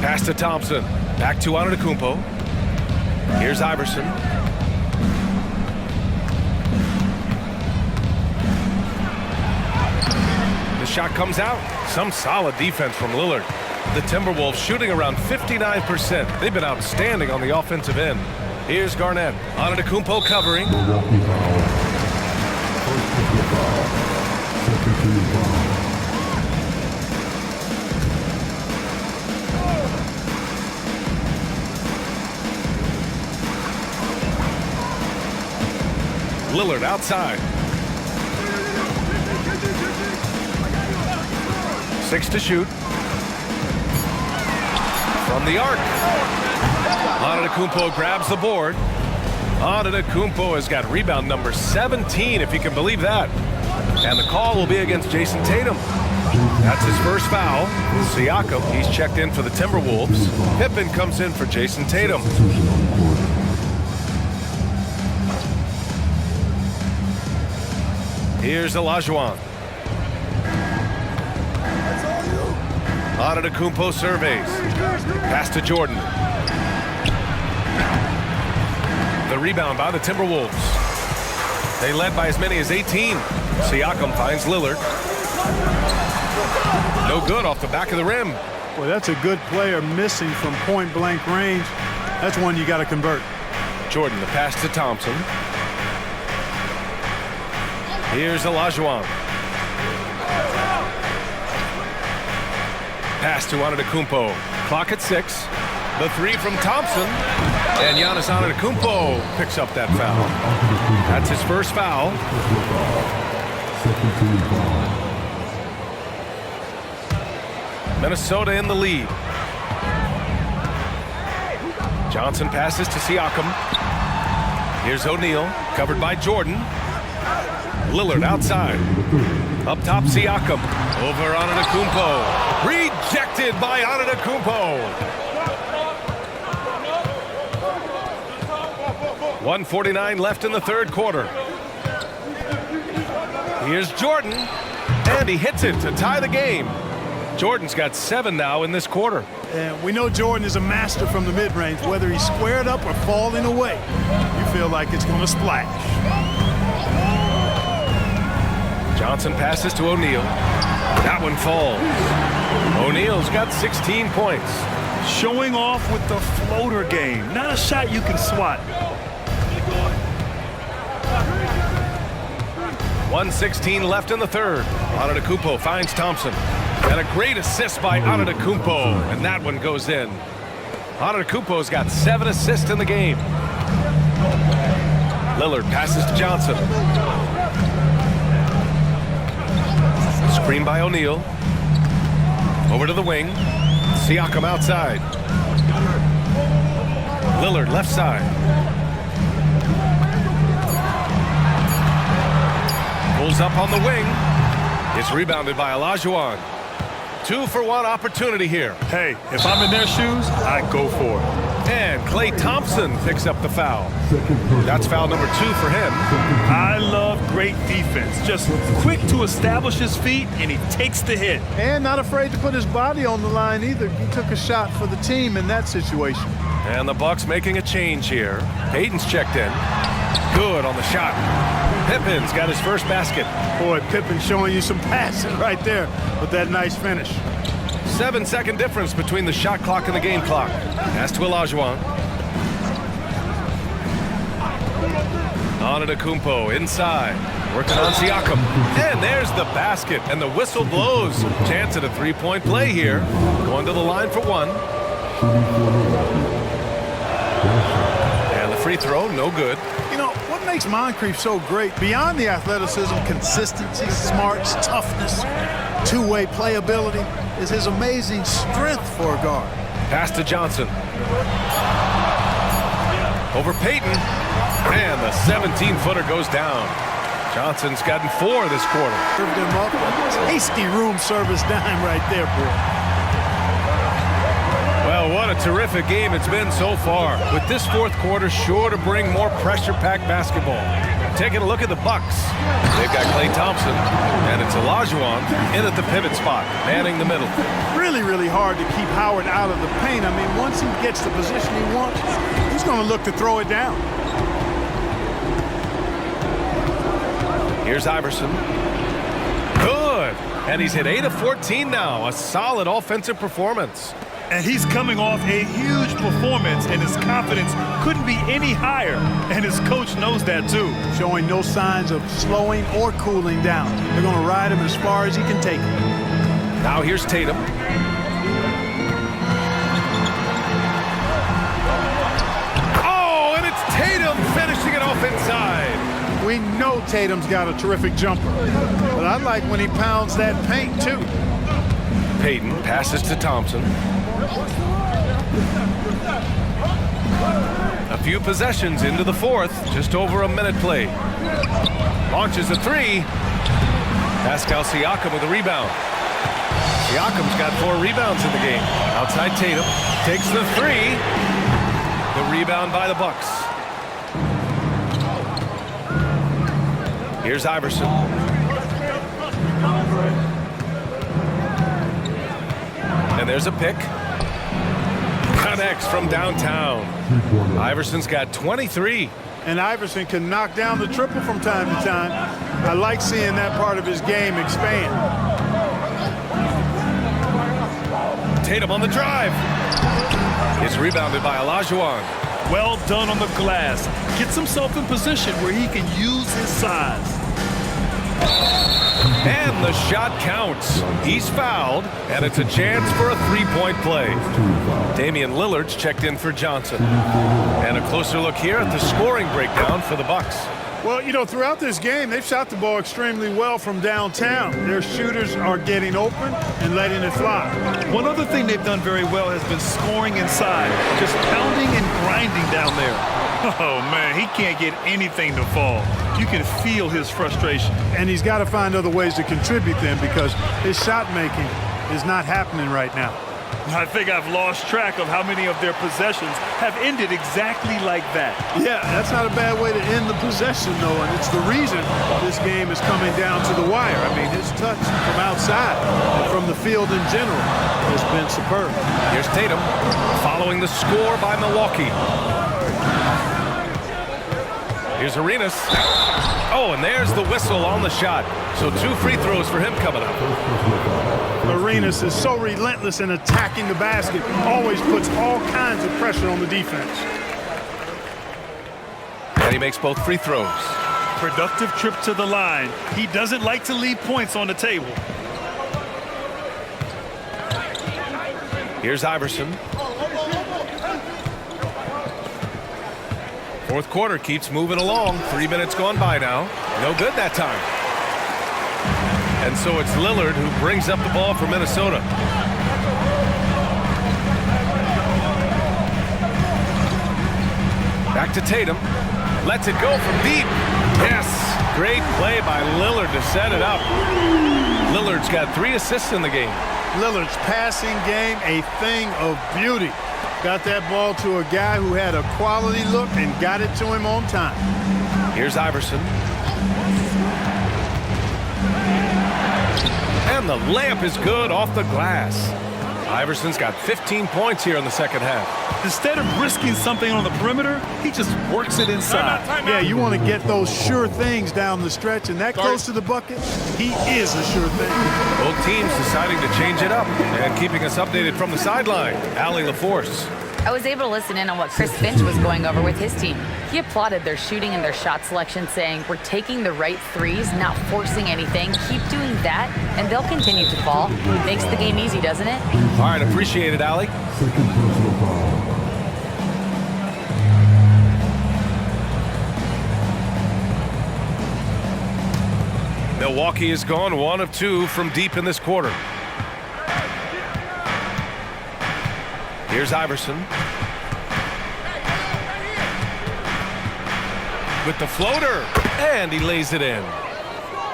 Pass to Thompson. Back to Antetokounmpo. Here's Iverson. The shot comes out. Some solid defense from Lillard. The Timberwolves shooting around 59%. They've been outstanding on the offensive end. Here's Garnett. Antetokounmpo covering. Milwaukee foul. First personal foul. Second team foul. Lillard outside. 6 to shoot. From the arc. Antetokounmpo grabs the board. Antetokounmpo has got rebound number 17, if you can believe that. And the call will be against Jason Tatum. That's his first foul. Siakam, he's checked in for the Timberwolves. Pippen comes in for Jason Tatum. Here's Olajuwon. Antetokounmpo surveys. Pass to Jordan. The rebound by the Timberwolves. They led by as many as 18. Siakam finds Lillard. No good off the back of the rim. Boy, that's a good player missing from point-blank range. That's one you got to convert. Jordan, the pass to Thompson. Here's Olajuwon. Pass to Antetokounmpo. Clock at 6. The 3 from Thompson. And Giannis Antetokounmpo picks up that foul. That's his first foul. Second team foul. Minnesota in the lead. Johnson passes to Siakam. Here's O'Neal, covered by Jordan. Lillard outside. Up top, Siakam. Over Antetokounmpo. Rejected by Antetokounmpo. 1:49 left in the third quarter. Here's Jordan, and he hits it to tie the game. Jordan's got 7 now in this quarter. And we know Jordan is a master from the mid-range, whether he's squared up or falling away. You feel like it's going to splash. Johnson passes to O'Neal. That one falls. O'Neal's got 16 points. Showing off with the floater game. Not a shot you can swat. 1:16 left in the third. Antetokounmpo finds Thompson. And a great assist by Antetokounmpo. And that one goes in. Antetokounmpo's got 7 assists in the game. Lillard passes to Johnson. Screen by O'Neal. Over to the wing. Siakam outside. Lillard left side. Pulls up on the wing. It's rebounded by Olajuwon. 2-for-1 opportunity here. Hey, if I'm in their shoes, I go for it. And Klay Thompson picks up the foul. That's foul number 2 for him. I love great defense. Just quick to establish his feet, and he takes the hit. And not afraid to put his body on the line either. He took a shot for the team in that situation. And the Bucks making a change here. Payton's checked in. Good on the shot. Pippen's got his first basket. Boy, Pippen showing you some passing right there with that nice finish. 7-second difference between the shot clock and the game clock. Pass to Olajuwon. Antetokounmpo inside. Working on Siakam. And there's the basket. And the whistle blows. Chance at a three-point play here. Going to the line for one. And the free throw, no good. You know, what makes Moncrief so great, beyond the athleticism, consistency, smarts, toughness, two-way playability, is his amazing strength for a guard. Pass to Johnson. Over Payton. And the 17-footer goes down. Johnson's gotten 4 this quarter. Served him up. Hasty room service dime right there, boy. Well, what a terrific game it's been so far. With this fourth quarter sure to bring more pressure-packed basketball. Taking a look at the Bucks. They've got Klay Thompson, and it's Olajuwon in at the pivot spot, manning the middle. Really, really hard to keep Howard out of the paint. I mean, once he gets the position he wants, he's going to look to throw it down. Here's Iverson. Good. And he's hit 8 of 14 now. A solid offensive performance. And he's coming off a huge performance, and his confidence couldn't be any higher. And his coach knows that, too. Showing no signs of slowing or cooling down. They're going to ride him as far as he can take him. Now here's Tatum. Oh, and it's Tatum finishing it off inside. We know Tatum's got a terrific jumper, but I like when he pounds that paint, too. Payton passes to Thompson. A few possessions into the fourth, just over a minute played. Launches a 3. Pascal Siakam with a rebound. Siakam's got 4 rebounds in the game. Outside Tatum, takes the 3. The rebound by the Bucks. Here's Iverson. And there's a pick. Connects from downtown. Iverson's got 23. And Iverson can knock down the triple from time to time. I like seeing that part of his game expand. Tatum on the drive. It's rebounded by Olajuwon. Well done on the glass. Gets himself in position where he can use his size. And the shot counts. He's fouled, and it's a chance for a three-point play. Damian Lillard's checked in for Johnson. And a closer look here at the scoring breakdown for the Bucks. Well, you know, throughout this game, they've shot the ball extremely well from downtown. Their shooters are getting open and letting it fly. One other thing they've done very well has been scoring inside, just pounding and grinding down there. Oh, man, he can't get anything to fall. You can feel his frustration. And he's got to find other ways to contribute then because his shot making is not happening right now. I think I've lost track of how many of their possessions have ended exactly like that. Yeah, that's not a bad way to end the possession, though, and it's the reason this game is coming down to the wire. I mean, his touch from outside and from the field in general has been superb. Here's Tatum following the score by Milwaukee. Here's Arenas. Oh, and there's the whistle on the shot. So 2 free throws for him coming up. Arenas is so relentless in attacking the basket, always puts all kinds of pressure on the defense. And he makes both free throws. Productive trip to the line. He doesn't like to leave points on the table. Here's Iverson. Fourth quarter keeps moving along. 3 minutes gone by now. No good that time. And so it's Lillard who brings up the ball for Minnesota. Back to Tatum. Lets it go from deep. Yes. Great play by Lillard to set it up. Lillard's got 3 assists in the game. Lillard's passing game, a thing of beauty. Got that ball to a guy who had a quality look and got it to him on time. Here's Iverson. And the layup is good off the glass. Iverson's got 15 points here in the second half. Instead of risking something on the perimeter, he just works it inside. Yeah, you want to get those sure things down the stretch, and that close to the bucket, he is a sure thing. Both teams deciding to change it up and keeping us updated from the sideline. Allie LaForce. I was able to listen in on what Chris Finch was going over with his team. He applauded their shooting and their shot selection, saying, we're taking the right threes, not forcing anything. Keep doing that, and they'll continue to fall. Makes the game easy, doesn't it? All right, appreciate it, Allie. Second personal foul. Milwaukee has gone 1 of 2 from deep in this quarter. Here's Iverson. With the floater, and he lays it in.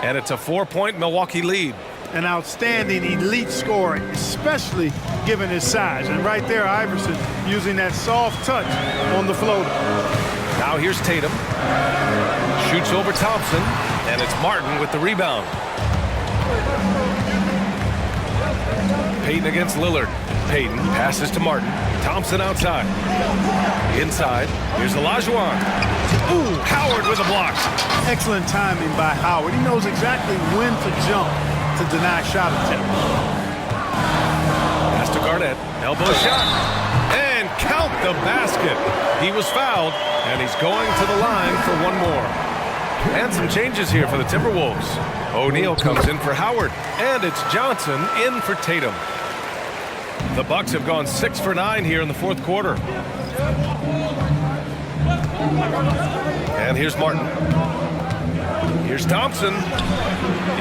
And it's a 4-point Milwaukee lead. An outstanding elite scorer, especially given his size. And right there, Iverson using that soft touch on the floater. Now here's Tatum. Shoots over Thompson, and it's Martin with the rebound. Payton against Lillard. Payton passes to Martin. Thompson outside. Inside. Here's Olajuwon. Ooh, Howard with a block. Excellent timing by Howard. He knows exactly when to jump to deny shot attempt. Pass to Garnett. Elbow shot. And count the basket. He was fouled, and he's going to the line for one more. And some changes here for the Timberwolves. O'Neal comes in for Howard, and it's Johnson in for Tatum. The Bucks have gone 6 for 9 here in the fourth quarter. And here's Martin. Here's Thompson.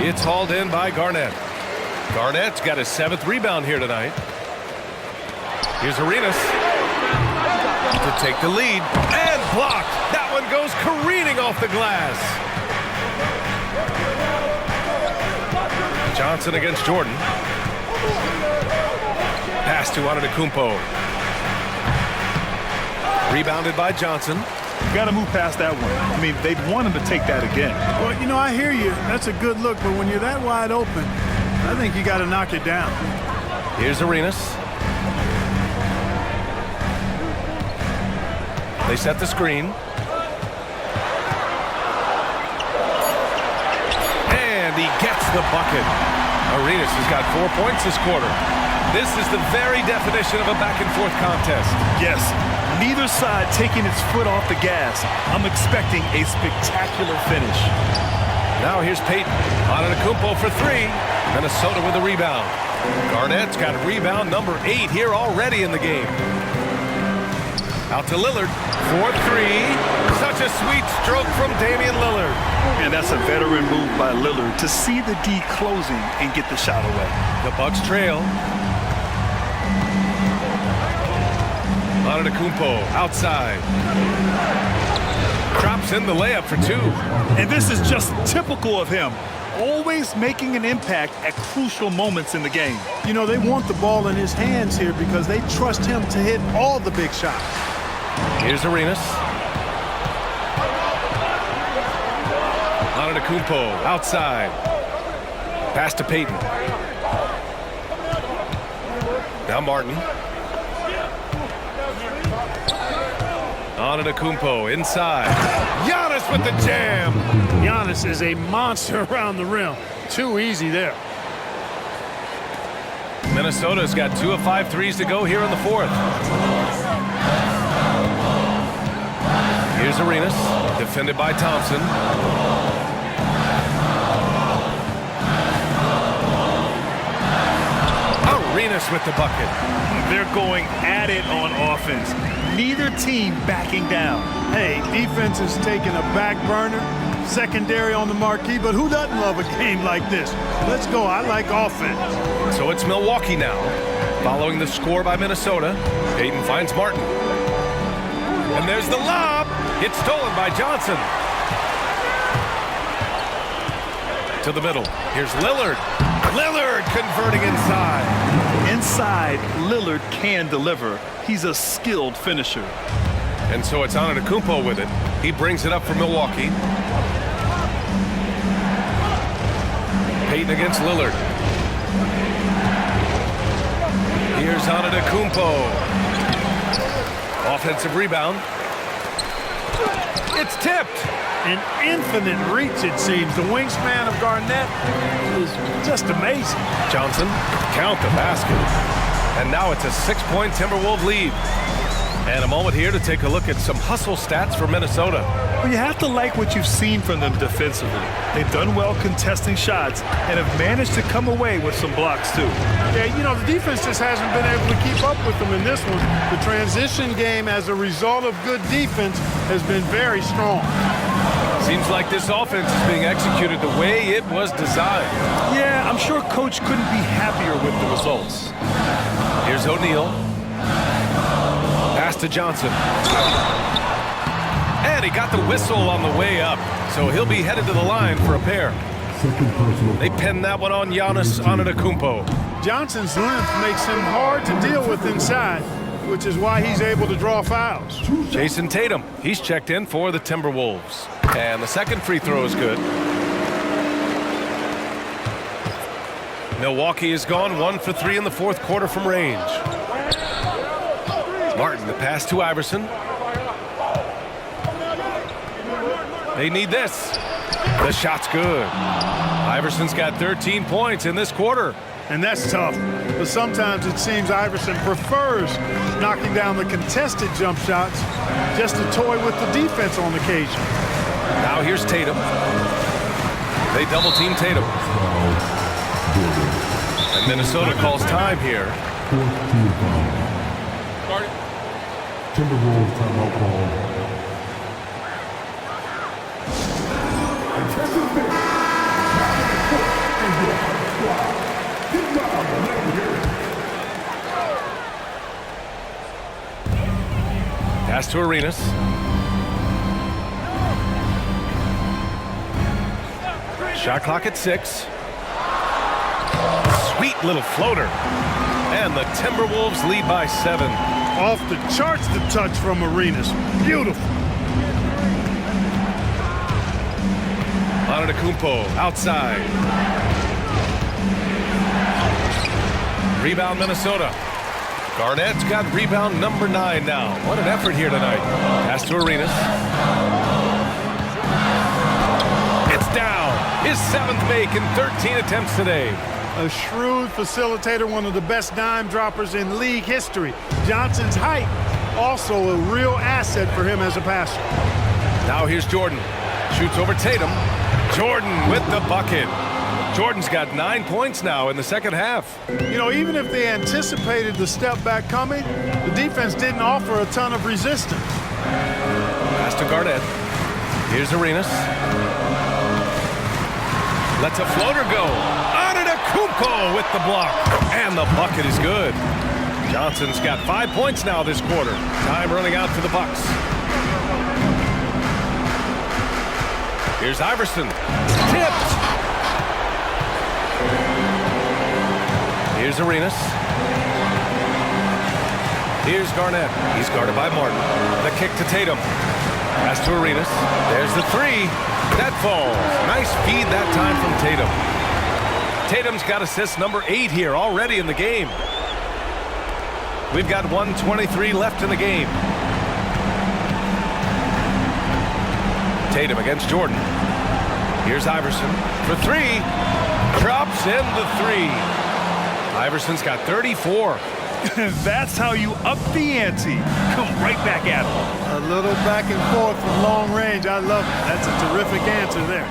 It's hauled in by Garnett. Garnett's got his 7th rebound here tonight. Here's Arenas to take the lead, and blocked. That one goes careening off the glass. Johnson against Jordan. Pass to Antetokounmpo. Rebounded by Johnson. Got to move past that one. I mean, they'd want him to take that again. Well, you know, I hear you. That's a good look, but when you're that wide open, I think you got to knock it down. Here's Arenas. They set the screen. And he gets the bucket. Arenas has got 4 points this quarter. This is the very definition of a back-and-forth contest. Yes, neither side taking its foot off the gas. I'm expecting a spectacular finish. Now here's Payton. Antetokounmpo for 3. Minnesota with a rebound. Garnett's got rebound number 8 here already in the game. Out to Lillard. For three. Such a sweet stroke from Damian Lillard. And that's a veteran move by Lillard to see the D closing and get the shot away. The Bucks trail. Antetokounmpo outside. Drops in the layup for two. And this is just typical of him. Always making an impact at crucial moments in the game. You know, they want the ball in his hands here because they trust him to hit all the big shots. Here's Arenas. Antetokounmpo outside. Pass to Payton. Now Martin. Antetokounmpo inside. Giannis with the jam. Giannis is a monster around the rim. Too easy there. Minnesota's got 2 of 5 threes to go here in the fourth. Here's Arenas, defended by Thompson. Arenas with the bucket. They're going at it on offense. Neither team backing down. Hey, defense is taking a back burner, secondary on the marquee, but who doesn't love a game like this? Let's go. I like offense. So it's Milwaukee now. Following the score by Minnesota, Payton finds Martin. And there's the lob. It's stolen by Johnson. To the middle. Here's Lillard. Lillard converting inside. Inside, Lillard can deliver. He's a skilled finisher. And so it's Antetokounmpo with it. He brings it up for Milwaukee. Payton against Lillard. Here's Antetokounmpo. Offensive rebound. It's tipped. An infinite reach, it seems. The wingspan of Garnett is just amazing. Johnson, count the basket. And now it's a 6-point Timberwolves lead. And a moment here to take a look at some hustle stats for Minnesota. Well, you have to like what you've seen from them defensively. They've done well contesting shots and have managed to come away with some blocks too. Yeah, you know, the defense just hasn't been able to keep up with them in this one. The transition game as a result of good defense has been very strong. Seems like this offense is being executed the way it was designed. Yeah, I'm sure Coach couldn't be happier with the results. Here's O'Neal. Pass to Johnson. And he got the whistle on the way up, so he'll be headed to the line for a pair. They pin that one on Giannis Antetokounmpo. Johnson's length makes him hard to deal with inside, which is why he's able to draw fouls. Jason Tatum, he's checked in for the Timberwolves. And the second free throw is good. Milwaukee has gone 1 for 3 in the fourth quarter from range. Martin, the pass to Iverson. They need this. The shot's good. Iverson's got 13 points in this quarter. And that's tough. But sometimes it seems Iverson prefers knocking down the contested jump shots just to toy with the defense on occasion. Now here's Tatum. They double team Tatum. And Minnesota calls time here. Timberwolves timeout call. Pass to Arenas. Shot clock at 6. Sweet little floater. And the Timberwolves lead by 7. Off the charts, the touch from Arenas. Beautiful. Antetokounmpo outside. Rebound Minnesota. Garnett's got rebound number 9 now. What an effort here tonight. Pass to Arenas. It's down. His 7th make in 13 attempts today. A shrewd facilitator, one of the best dime droppers in league history. Johnson's height, also a real asset for him as a passer. Now here's Jordan. Shoots over Tatum. Jordan with the bucket. Jordan's got 9 points now in the second half. You know, even if they anticipated the step back coming, the defense didn't offer a ton of resistance. Pass to Garnett. Here's Arenas. Lets a floater go. Antetokounmpo with the block. And the bucket is good. Johnson's got 5 points now this quarter. Time running out for the Bucks. Here's Iverson. Tipped. Here's Arenas. Here's Garnett. He's guarded by Martin. The kick to Tatum. Pass to Arenas. There's the three. That falls. Nice feed that time from Tatum. Tatum's got assist number 8 here already in the game. We've got 1:23 left in the game. Tatum against Jordan. Here's Iverson for 3. Drops in the 3. Iverson's got 34. That's how you up the ante. Come right back at him. A little back and forth from long range. I love it. That's a terrific answer there.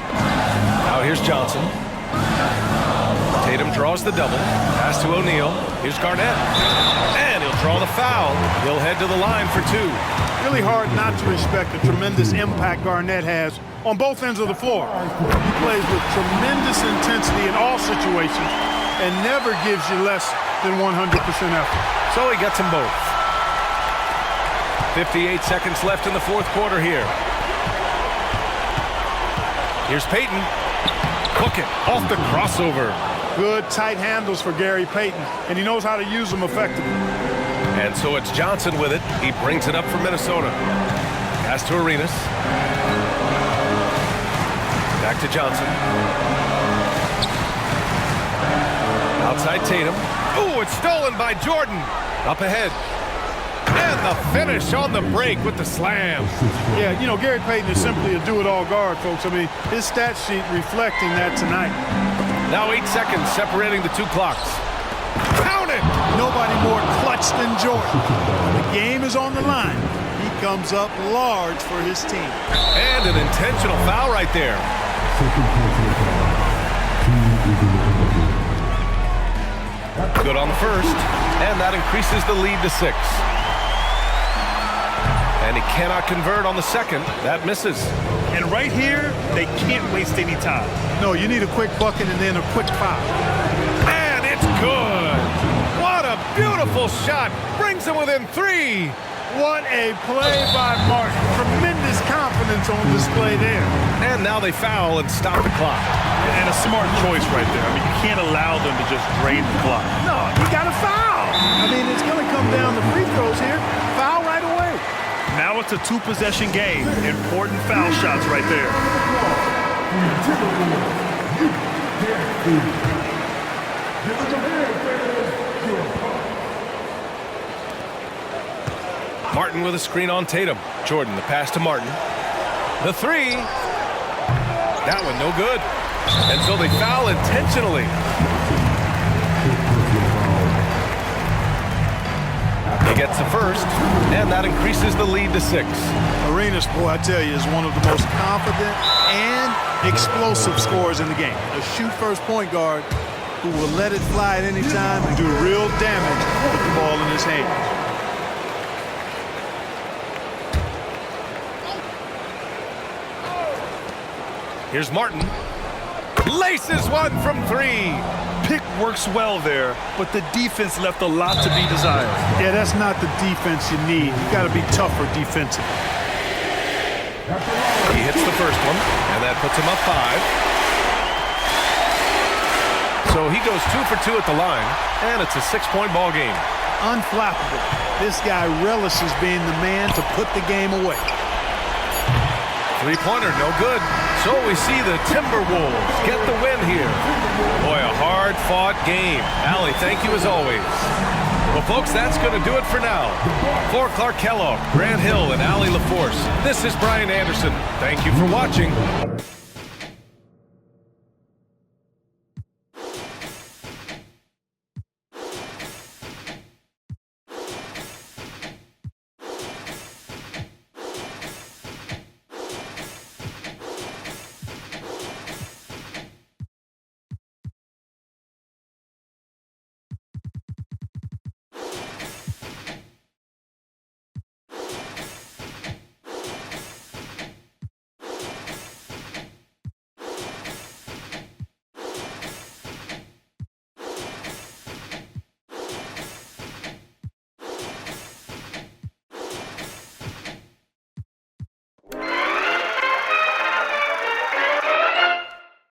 Now here's Johnson. Tatum draws the double. Pass to O'Neal. Here's Garnett. And he'll draw the foul. He'll head to the line for 2. Really hard not to respect the tremendous impact Garnett has on both ends of the floor. He plays with tremendous intensity in all situations and never gives you less than 100% effort. So he gets them both. 58 seconds left in the fourth quarter here. Here's Payton. Hook it off the crossover. Good tight handles for Gary Payton, and he knows how to use them effectively. And so it's Johnson with it. He brings it up for Minnesota. Pass to Arenas. Back to Johnson. Outside Tatum. Ooh, it's stolen by Jordan. Up ahead. And the finish on the break with the slam. Yeah, you know, Gary Payton is simply a do-it-all guard, folks. I mean, his stat sheet reflecting that tonight. Now 8 seconds separating the 2 clocks. Count it! Nobody more clutch than Jordan. The game is on the line. He comes up large for his team. And an intentional foul right there. Good on the first, and that increases the lead to 6. And he cannot convert on the second. That misses. And right here, they can't waste any time. No, you need a quick bucket and then a quick foul. And it's good. What a beautiful shot. Brings him within 3. What a play by Martin. Tremendous confidence on display there. And now they foul and stop the clock. And a smart choice right there. I mean, you can't allow them to just drain the clock. No, you got to foul. I mean, it's going to come down to free throws here. Foul right away. Now it's a 2-possession game. Important foul shots right there. Martin with a screen on Tatum. Jordan, the pass to Martin. The 3. That one no good. And so they foul intentionally. He gets the first, and that increases the lead to 6. Arenas, boy, I tell you, is one of the most confident and explosive scorers in the game. A shoot-first point guard who will let it fly at any time and do real damage with the ball in his hand. Here's Martin. Laces one from 3. Pick works well there, but the defense left a lot to be desired. Yeah, that's not the defense you need. You got to be tougher defensively. He hits the first one, and that puts him up 5. So he goes 2 for 2 at the line, and it's a 6-point ball game. Unflappable. This guy relishes being the man to put the game away. 3-pointer, no good. So we see the Timberwolves get the win here. Boy, a hard-fought game. Allie, thank you as always. Well, folks, that's going to do it for now. For Clark Kellogg, Grant Hill, and Allie LaForce, this is Brian Anderson. Thank you for watching.